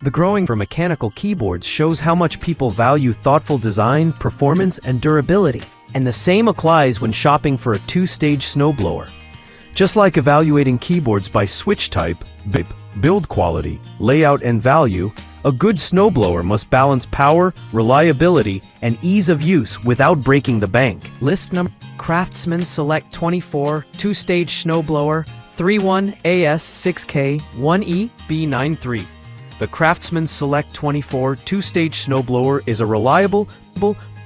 The growing for mechanical keyboards shows how much people value thoughtful design, performance, and durability. And the same applies when shopping for a two-stage snowblower. Just like evaluating keyboards by switch type, build quality, layout, and value, a good snowblower must balance power, reliability, and ease of use without breaking the bank. List number: Craftsman Select 24 two-stage snowblower 31AS6K 1E B93. The Craftsman Select 24 two-stage snowblower is a reliable,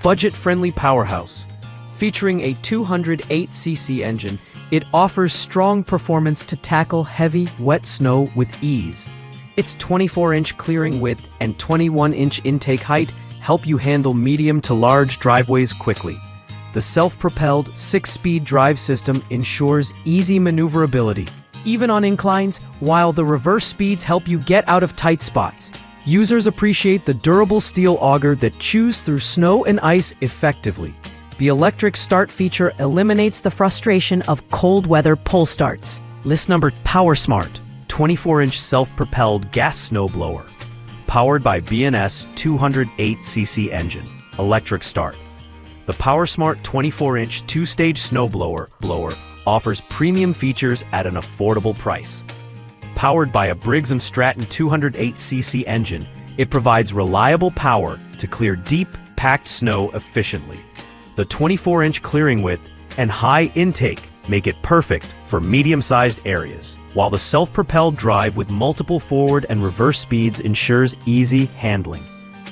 budget-friendly powerhouse. Featuring a 208cc engine, it offers strong performance to tackle heavy, wet snow with ease. Its 24-inch clearing width and 21-inch intake height help you handle medium to large driveways quickly. The self-propelled 6-speed drive system ensures easy maneuverability, even on inclines, while the reverse speeds help you get out of tight spots. Users appreciate the durable steel auger that chews through snow and ice effectively. The electric start feature eliminates the frustration of cold weather pull starts. List number: PowerSmart 24-inch self-propelled gas snowblower. Powered by B&S 208cc engine. Electric start. The PowerSmart 24-inch two-stage snowblower offers premium features at an affordable price. Powered by a Briggs & Stratton 208cc engine, it provides reliable power to clear deep, packed snow efficiently. The 24-inch clearing width and high intake make it perfect for medium-sized areas, while the self-propelled drive with multiple forward and reverse speeds ensures easy handling.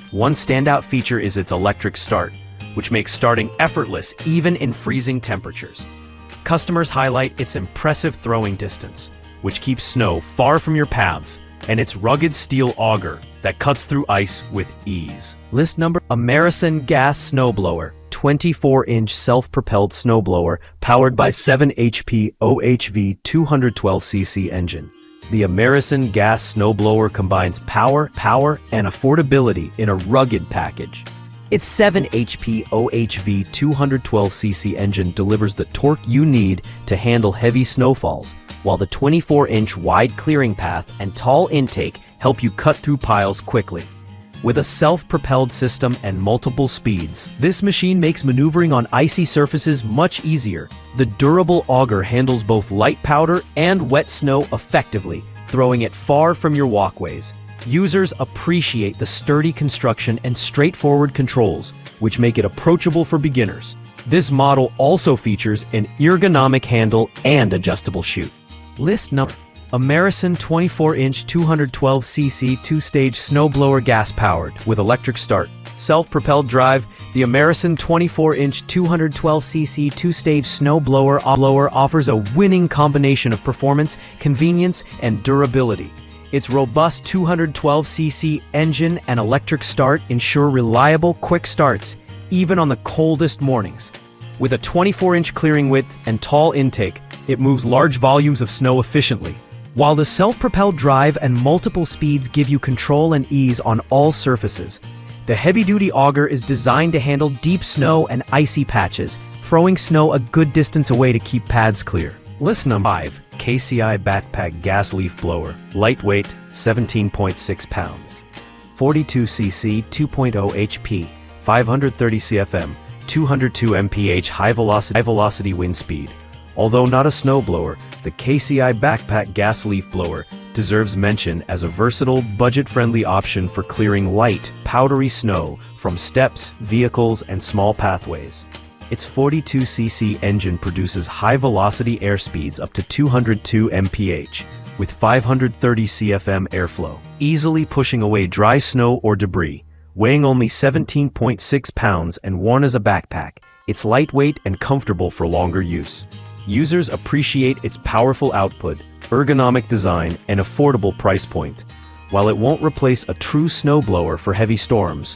One standout feature is its electric start, which makes starting effortless even in freezing temperatures. Customers highlight its impressive throwing distance, which keeps snow far from your path, and its rugged steel auger that cuts through ice with ease. List number: American Gas Snowblower 24-inch self-propelled snowblower powered by 7 HP OHV 212cc engine. The American Gas Snowblower combines power, and affordability in a rugged package. Its 7 HP OHV 212cc engine delivers the torque you need to handle heavy snowfalls, while the 24-inch wide clearing path and tall intake help you cut through piles quickly. With a self-propelled system and multiple speeds, this machine makes maneuvering on icy surfaces much easier. The durable auger handles both light powder and wet snow effectively, throwing it far from your walkways. Users appreciate the sturdy construction and straightforward controls, which make it approachable for beginners. This model also features an ergonomic handle and adjustable chute. List number: American 24-inch 212cc two-stage snowblower gas-powered with electric start, self-propelled drive. The American 24-inch 212cc two-stage snowblower offers a winning combination of performance, convenience, and durability. Its robust 212cc engine and electric start ensure reliable, quick starts, even on the coldest mornings. With a 24-inch clearing width and tall intake, it moves large volumes of snow efficiently, while the self-propelled drive and multiple speeds give you control and ease on all surfaces. The heavy-duty auger is designed to handle deep snow and icy patches, throwing snow a good distance away to keep paths clear. List number 5. KCI Backpack Gas Leaf Blower. Lightweight, 17.6 pounds. 42cc, 2.0 HP, 530 CFM, 202 mph high-velocity wind speed. Although not a snowblower, the KCI Backpack Gas Leaf Blower deserves mention as a versatile, budget-friendly option for clearing light, powdery snow from steps, vehicles, and small pathways. Its 42cc engine produces high-velocity air speeds up to 202 mph, with 530 CFM airflow, easily pushing away dry snow or debris. Weighing only 17.6 pounds and worn as a backpack, it's lightweight and comfortable for longer use. Users appreciate its powerful output, ergonomic design, and affordable price point. While it won't replace a true snowblower for heavy storms,